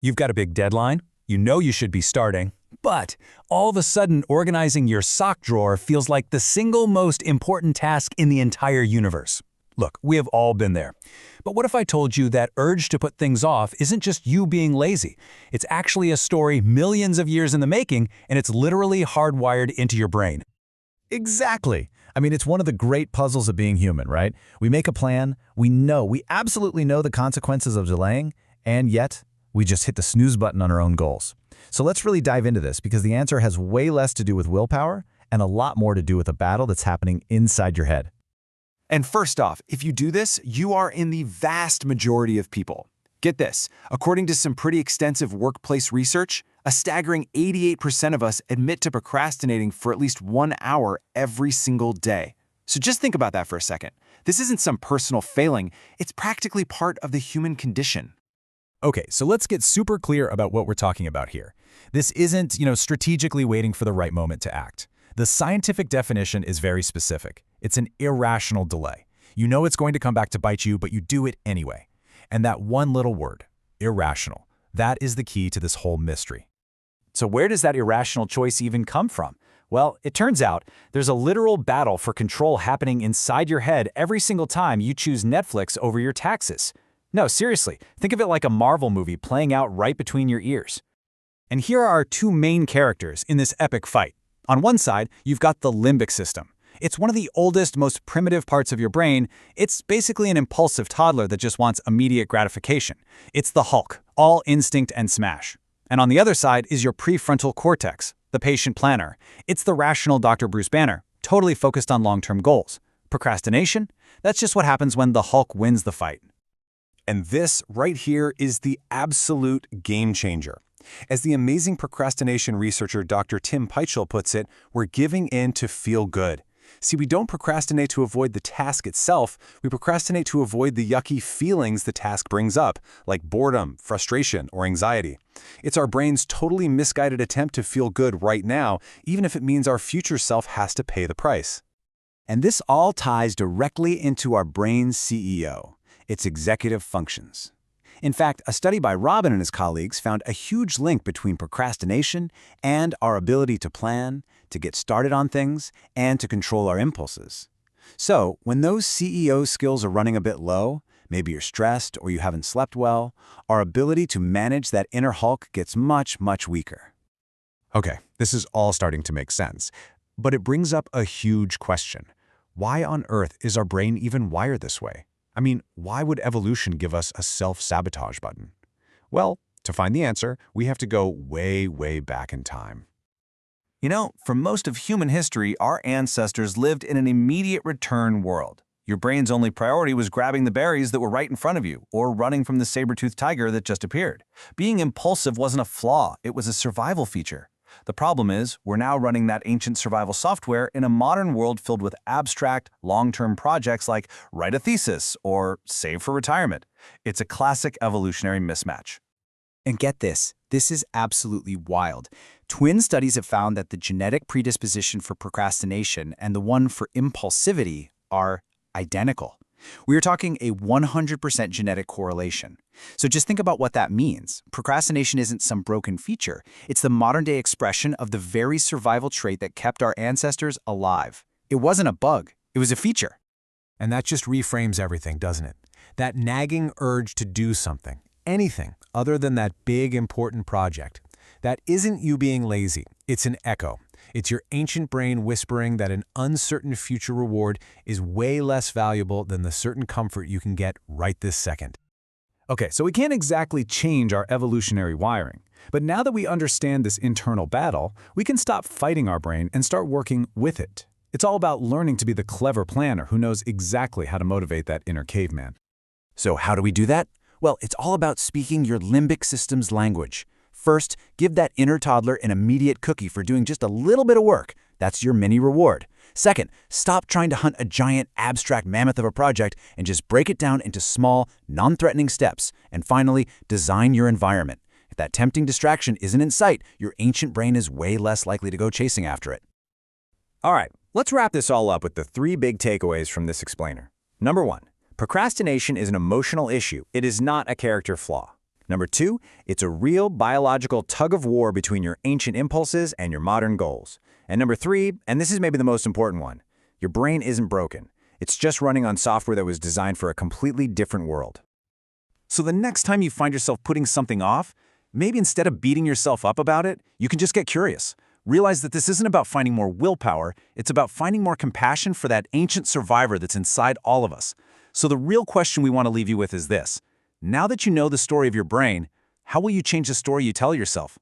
You've got a big deadline, you know you should be starting, but all of a sudden organizing your sock drawer feels like the single most important task in the entire universe. Look, we have all been there. But what if I told you that urge to put things off isn't just you being lazy? It's actually a story millions of years in the making, and it's literally hardwired into your brain. Exactly. I mean, it's one of the great puzzles of being human, right? We make a plan, we absolutely know the consequences of delaying, and yet we just hit the snooze button on our own goals. So let's really dive into this because the answer has way less to do with willpower and a lot more to do with a battle that's happening inside your head. And first off, if you do this, you are in the vast majority of people. Get this, according to some pretty extensive workplace research, a staggering 88% of us admit to procrastinating for at least 1 hour every single day. So just think about that for a second. This isn't some personal failing, it's practically part of the human condition. Okay, so let's get super clear about what we're talking about here. This isn't, strategically waiting for the right moment to act. The scientific definition is very specific. It's an irrational delay. You know it's going to come back to bite you, but you do it anyway. And that one little word, irrational, that is the key to this whole mystery. So where does that irrational choice even come from? Well, it turns out there's a literal battle for control happening inside your head every single time you choose Netflix over your taxes. No, seriously, think of it like a Marvel movie playing out right between your ears. And here are our two main characters in this epic fight. On one side, you've got the limbic system. It's one of the oldest, most primitive parts of your brain. It's basically an impulsive toddler that just wants immediate gratification. It's the Hulk, all instinct and smash. And on the other side is your prefrontal cortex, the patient planner. It's the rational Dr. Bruce Banner, totally focused on long-term goals. Procrastination? That's just what happens when the Hulk wins the fight. And this right here is the absolute game changer. As the amazing procrastination researcher Dr. Tim Pychyl puts it, we're giving in to feel good. See, we don't procrastinate to avoid the task itself, we procrastinate to avoid the yucky feelings the task brings up, like boredom, frustration, or anxiety. It's our brain's totally misguided attempt to feel good right now, even if it means our future self has to pay the price. And this all ties directly into our brain's CEO, its executive functions. In fact, a study by Robin and his colleagues found a huge link between procrastination and our ability to plan, to get started on things, and to control our impulses. So, when those CEO skills are running a bit low, maybe you're stressed or you haven't slept well, our ability to manage that inner Hulk gets much, much weaker. Okay, this is all starting to make sense. But it brings up a huge question. Why on earth is our brain even wired this way? I mean, why would evolution give us a self-sabotage button? Well, to find the answer, we have to go way, way back in time. For most of human history, our ancestors lived in an immediate return world. Your brain's only priority was grabbing the berries that were right in front of you, or running from the saber-toothed tiger that just appeared. Being impulsive wasn't a flaw, it was a survival feature. The problem is, we're now running that ancient survival software in a modern world filled with abstract, long-term projects like write a thesis or save for retirement. It's a classic evolutionary mismatch. And get this is absolutely wild. Twin studies have found that the genetic predisposition for procrastination and the one for impulsivity are identical. We are talking a 100% genetic correlation. So just think about what that means. Procrastination isn't some broken feature. It's the modern-day expression of the very survival trait that kept our ancestors alive. It wasn't a bug. It was a feature. And that just reframes everything, doesn't it? That nagging urge to do something, anything other than that big, important project. That isn't you being lazy. It's an echo. It's your ancient brain whispering that an uncertain future reward is way less valuable than the certain comfort you can get right this second. Okay, so we can't exactly change our evolutionary wiring. But now that we understand this internal battle, we can stop fighting our brain and start working with it. It's all about learning to be the clever planner who knows exactly how to motivate that inner caveman. So how do we do that? Well, it's all about speaking your limbic system's language. First, give that inner toddler an immediate cookie for doing just a little bit of work. That's your mini reward. Second, stop trying to hunt a giant, abstract mammoth of a project and just break it down into small, non-threatening steps. And finally, design your environment. If that tempting distraction isn't in sight, your ancient brain is way less likely to go chasing after it. All right, let's wrap this all up with the 3 big takeaways from this explainer. Number 1, procrastination is an emotional issue. It is not a character flaw. Number 2, it's a real biological tug-of-war between your ancient impulses and your modern goals. And number 3, and this is maybe the most important one, your brain isn't broken. It's just running on software that was designed for a completely different world. So the next time you find yourself putting something off, maybe instead of beating yourself up about it, you can just get curious. Realize that this isn't about finding more willpower, it's about finding more compassion for that ancient survivor that's inside all of us. So the real question we want to leave you with is this. Now that you know the story of your brain, how will you change the story you tell yourself?